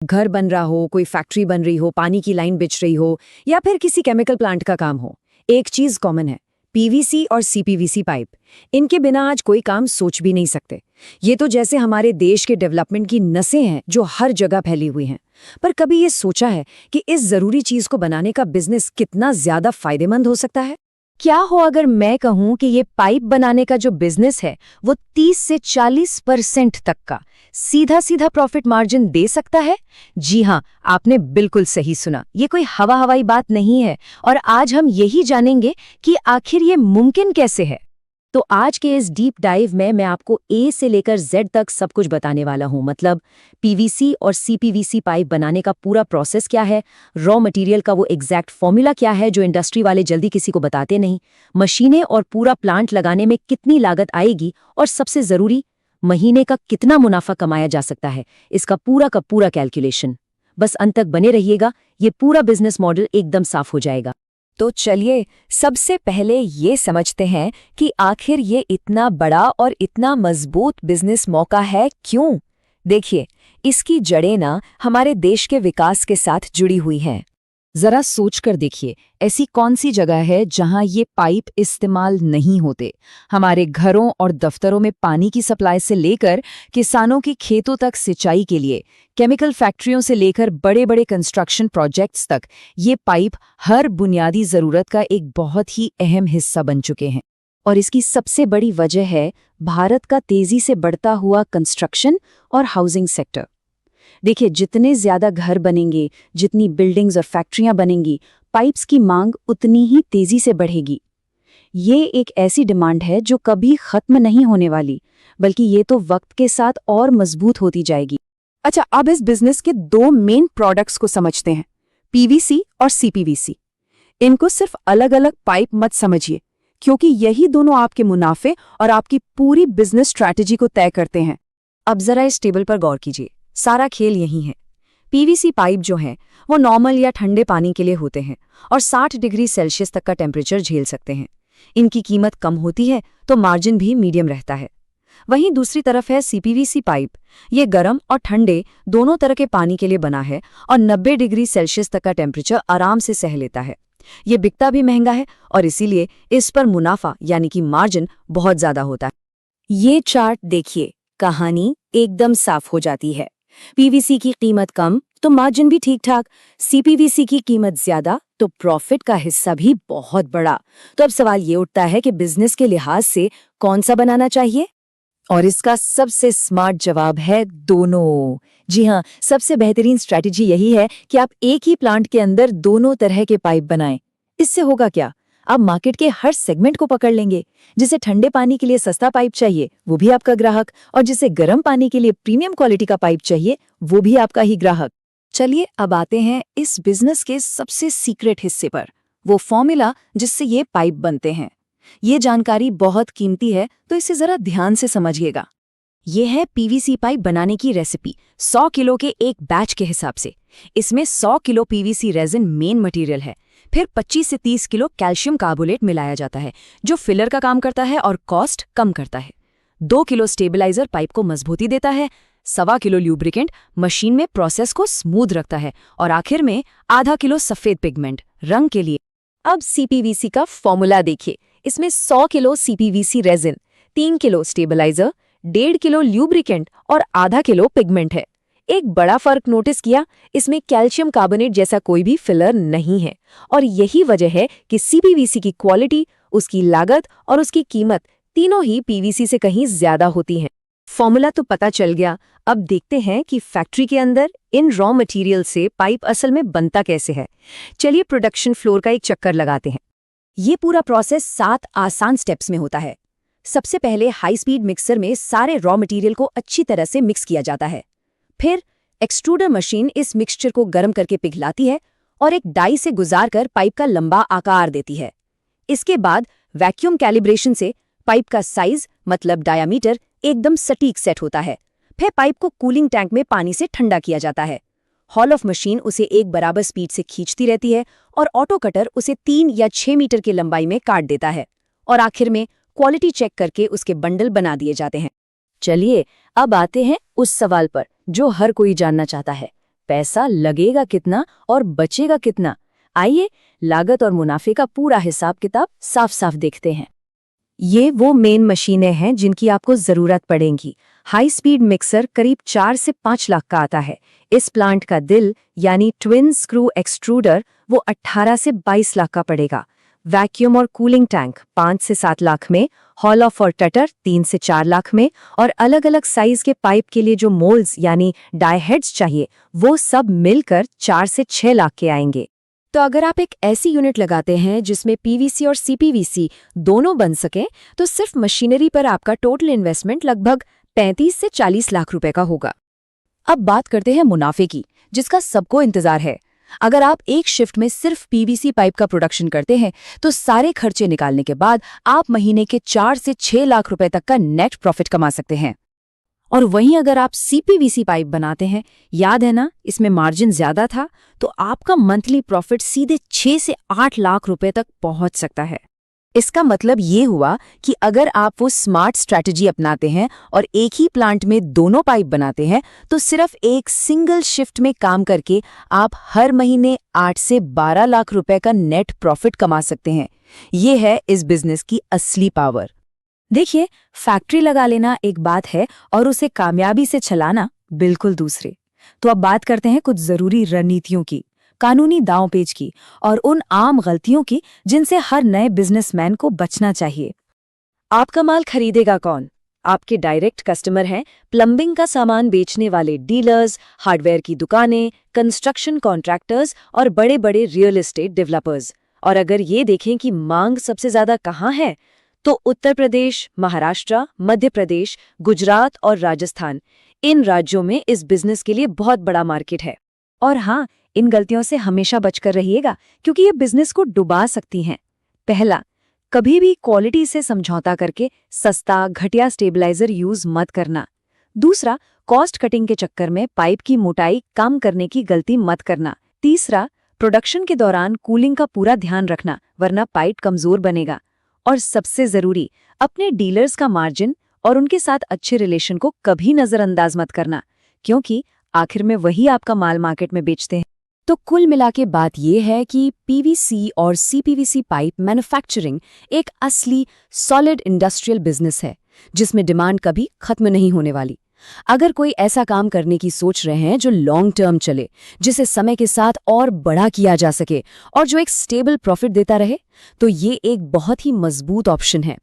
घर बन रहा हो, कोई फैक्ट्री बन रही हो, पानी की लाइन बिछ रही हो या फिर किसी केमिकल प्लांट का काम हो, एक चीज कॉमन है, पीवीसी और सीपीवीसी पाइप। इनके बिना आज कोई काम सोच भी नहीं सकते। ये तो जैसे हमारे देश के डेवलपमेंट की नसें हैं जो हर जगह फैली हुई हैं। पर कभी ये सोचा है कि इस जरूरी चीज को बनाने का बिजनेस कितना ज्यादा फायदेमंद हो सकता है? क्या हो अगर मैं कहूं कि ये पाइप बनाने का जो बिजनेस है वो 30 से 40% तक का सीधा सीधा प्रॉफिट मार्जिन दे सकता है? जी हां, आपने बिल्कुल सही सुना। ये कोई हवाई बात नहीं है और आज हम यही जानेंगे कि आखिर ये मुमकिन कैसे है। तो आज के इस डीप डाइव में मैं आपको ए से लेकर जेड तक सब कुछ बताने वाला हूं। मतलब पीवीसी और सीपीवीसी पाइप बनाने का पूरा प्रोसेस क्या है, रॉ मटेरियल का वो एग्जैक्ट फॉर्मूला क्या है जो इंडस्ट्री वाले जल्दी किसी को बताते नहीं, मशीनें और पूरा प्लांट लगाने में कितनी लागत आएगी और सबसे जरूरी महीने का कितना मुनाफा कमाया जा सकता है, इसका पूरा का पूरा कैलकुलेशन। बस अंत तक बने रहिएगा, ये पूरा बिजनेस मॉडल एकदम साफ हो जाएगा। तो चलिए सबसे पहले ये समझते हैं कि आखिर ये इतना बड़ा और इतना मजबूत बिजनेस मौका है क्यों। देखिए, इसकी जड़ें ना हमारे देश के विकास के साथ जुड़ी हुई हैं। जरा सोचकर देखिए, ऐसी कौन सी जगह है जहां ये पाइप इस्तेमाल नहीं होते। हमारे घरों और दफ्तरों में पानी की सप्लाई से लेकर किसानों के खेतों तक सिंचाई के लिए, केमिकल फैक्ट्रियों से लेकर बड़े बड़े कंस्ट्रक्शन प्रोजेक्ट्स तक, ये पाइप हर बुनियादी जरूरत का एक बहुत ही अहम हिस्सा बन चुके हैं। और इसकी सबसे बड़ी वजह है भारत का तेजी से बढ़ता हुआ कंस्ट्रक्शन और हाउसिंग सेक्टर। देखिए, जितने ज्यादा घर बनेंगे, जितनी बिल्डिंग्स और फैक्ट्रियां बनेंगी, पाइप्स की मांग उतनी ही तेजी से बढ़ेगी। ये एक ऐसी डिमांड है जो कभी खत्म नहीं होने वाली, बल्कि ये तो वक्त के साथ और मजबूत होती जाएगी। अच्छा, अब इस बिजनेस के दो मेन प्रोडक्ट्स को समझते हैं, पीवीसी और सीपीवीसी। इनको सिर्फ अलग अलग पाइप मत समझिए, क्योंकि यही दोनों आपके मुनाफे और आपकी पूरी बिजनेस स्ट्रैटेजी को तय करते हैं। अब जरा इस टेबल पर गौर कीजिए, सारा खेल यही है। पीवीसी पाइप जो हैं वो नॉर्मल या ठंडे पानी के लिए होते हैं और 60 डिग्री सेल्सियस तक का टेम्परेचर झेल सकते हैं। इनकी कीमत कम होती है तो मार्जिन भी मीडियम रहता है। वहीं दूसरी तरफ है सीपीवीसी पाइप। ये गर्म और ठंडे दोनों तरह के पानी के लिए बना है और 90 डिग्री सेल्सियस तक का टेम्परेचर आराम से सह लेता है। ये बिकता भी महंगा है और इसीलिए इस पर मुनाफा यानी कि मार्जिन बहुत ज्यादा होता है। ये चार्ट देखिए, कहानी एकदम साफ हो जाती है। पीवीसी की कीमत कम तो मार्जिन भी ठीक ठाक, सीपीवीसी की कीमत ज्यादा तो प्रॉफिट का हिस्सा भी बहुत बड़ा। तो अब सवाल ये उठता है कि बिजनेस के लिहाज से कौन सा बनाना चाहिए? और इसका सबसे स्मार्ट जवाब है दोनों। जी हाँ, सबसे बेहतरीन स्ट्रैटेजी यही है कि आप एक ही प्लांट के अंदर दोनों तरह के पाइप बनाएं। इससे होगा क्या, आप मार्केट के हर सेगमेंट को पकड़ लेंगे। जिसे ठंडे पानी के लिए सस्ता पाइप चाहिए वो भी आपका ग्राहक, और जिसे गर्म पानी के लिए प्रीमियम क्वालिटी का पाइप चाहिए वो भी आपका ही ग्राहक। चलिए अब आते हैं इस बिजनेस के सबसे सीक्रेट हिस्से पर, वो फॉर्मूला जिससे ये पाइप बनते हैं। ये जानकारी बहुत कीमती है, तो इसे जरा ध्यान से समझिएगा। ये है पीवीसी पाइप बनाने की रेसिपी 100 किलो के एक बैच के हिसाब से। इसमें 100 kilo PVC resin main material है, फिर 25 से 30 किलो कैल्शियम कार्बोनेट मिलाया जाता है जो फिलर का काम करता है और कॉस्ट कम करता है। 2 किलो स्टेबलाइजर पाइप को मजबूती देता है, 1.25 किलो ल्यूब्रिकेंट मशीन में प्रोसेस को स्मूथ रखता है, और आखिर में आधा किलो सफेद पिगमेंट रंग के लिए। अब सीपीवीसी का फॉर्मूला देखिए। इसमें 100 kilo CPVC resin, 3 kilo stabiliser, 1.5 kilo lubricant और आधा किलो पिगमेंट है। एक बड़ा फर्क नोटिस किया, इसमें कैल्शियम कार्बोनेट जैसा कोई भी फिलर नहीं है, और यही वजह है कि सीपीवीसी की क्वालिटी, उसकी लागत और उसकी कीमत तीनों ही पीवीसी से कहीं ज्यादा होती हैं। फॉर्मूला तो पता चल गया, अब देखते हैं कि फैक्ट्री के अंदर इन रॉ मटेरियल से पाइप असल में बनता कैसे है। चलिए प्रोडक्शन फ्लोर का एक चक्कर लगाते हैं। ये पूरा प्रोसेस 7 आसान स्टेप्स में होता है। सबसे पहले हाई स्पीड मिक्सर में सारे रॉ मटेरियल को अच्छी तरह से मिक्स किया जाता है। फिर एक्सट्रूडर मशीन इस मिक्सचर को गर्म करके पिघलाती है और एक डाई से गुजारकर पाइप का लंबा आकार देती है। इसके बाद वैक्यूम कैलिब्रेशन से पाइप का साइज मतलब डायामीटर एकदम सटीक सेट होता है। फिर पाइप को कूलिंग टैंक में पानी से ठंडा किया जाता है। हॉल ऑफ मशीन उसे एक बराबर स्पीड से खींचती रहती है और ऑटो कटर उसे 3 या 6 मीटर की लंबाई में काट देता है, और आखिर में क्वालिटी चेक करके उसके बंडल बना दिए जाते हैं। चलिए अब आते हैं उस सवाल पर जो हर कोई जानना चाहता है, पैसा लगेगा कितना और बचेगा कितना। आइए लागत और मुनाफे का पूरा हिसाब किताब साफ साफ देखते हैं। ये वो मेन मशीनें हैं जिनकी आपको जरूरत पड़ेगी। हाई स्पीड मिक्सर करीब 4 से 5 लाख का आता है। इस प्लांट का दिल यानी ट्विन स्क्रू एक्सट्रूडर वो 18 से 22 लाख का पड़ेगा। वैक्यूम और कूलिंग टैंक 5 से 7 लाख में, हॉल ऑफ और टटर 3 से 4 लाख में, और अलग अलग साइज के पाइप के लिए जो मोल्ड्स यानी डाई हेड्स चाहिए वो सब मिलकर 4 से 6 लाख के आएंगे। तो अगर आप एक ऐसी यूनिट लगाते हैं जिसमें पीवीसी और सीपीवीसी दोनों बन सकें तो सिर्फ मशीनरी पर आपका टोटल इन्वेस्टमेंट लगभग 35 से 40 लाख रुपए का होगा। अब बात करते हैं मुनाफे की, जिसका सबको इंतजार है। अगर आप एक शिफ्ट में सिर्फ पीवीसी पाइप का प्रोडक्शन करते हैं तो सारे खर्चे निकालने के बाद आप महीने के 4 से 6 लाख रुपए तक का नेट प्रॉफिट कमा सकते हैं। और वहीं अगर आप सीपीवीसी पाइप बनाते हैं, याद है ना इसमें मार्जिन ज्यादा था, तो आपका मंथली प्रॉफिट सीधे 6 से 8 लाख रुपए तक पहुंच सकता है। इसका मतलब ये हुआ कि अगर आप वो स्मार्ट स्ट्रैटेजी अपनाते हैं और एक ही प्लांट में दोनों पाइप बनाते हैं तो सिर्फ एक सिंगल शिफ्ट में काम करके आप हर महीने 8 से 12 लाख रुपए का नेट प्रॉफिट कमा सकते हैं। ये है इस बिजनेस की असली पावर। देखिए, फैक्ट्री लगा लेना एक बात है और उसे कामयाबी से चलाना बिल्कुल दूसरे। तो अब बात करते हैं कुछ जरूरी रणनीतियों की, कानूनी दांव-पेच की और उन आम गलतियों की जिनसे हर नए बिजनेसमैन को बचना चाहिए। आपका माल खरीदेगा कौन? आपके डायरेक्ट कस्टमर हैं प्लम्बिंग का सामान बेचने वाले डीलर्स, हार्डवेयर की दुकानें, कंस्ट्रक्शन कॉन्ट्रैक्टर्स और बड़े-बड़े रियल एस्टेट डेवलपर्स। और अगर ये देखें कि मांग सबसे ज्यादा कहाँ है, तो उत्तर प्रदेश, महाराष्ट्र, मध्य प्रदेश, गुजरात और राजस्थान, इन राज्यों में इस बिजनेस के लिए बहुत बड़ा मार्केट है। और हाँ, इन गलतियों से हमेशा बचकर रहिएगा क्योंकि ये बिजनेस को डुबा सकती हैं। पहला, कभी भी क्वालिटी से समझौता करके सस्ता घटिया स्टेबलाइजर यूज मत करना। दूसरा, कॉस्ट कटिंग के चक्कर में पाइप की मोटाई कम करने की गलती मत करना। तीसरा, प्रोडक्शन के दौरान कूलिंग का पूरा ध्यान रखना वरना पाइप कमजोर बनेगा। और सबसे जरूरी, अपने डीलर्स का मार्जिन और उनके साथ अच्छे रिलेशन को कभी नजरअंदाज मत करना क्योंकि आखिर में वही आपका माल मार्केट में बेचते हैं। तो कुल मिला के बात यह है कि पीवीसी और सीपीवीसी पाइप मैन्युफैक्चरिंग एक असली सॉलिड इंडस्ट्रियल बिजनेस है जिसमें डिमांड कभी खत्म नहीं होने वाली। अगर कोई ऐसा काम करने की सोच रहे हैं जो लॉन्ग टर्म चले, जिसे समय के साथ और बड़ा किया जा सके और जो एक स्टेबल प्रॉफिट देता रहे, तो ये एक बहुत ही मजबूत ऑप्शन है।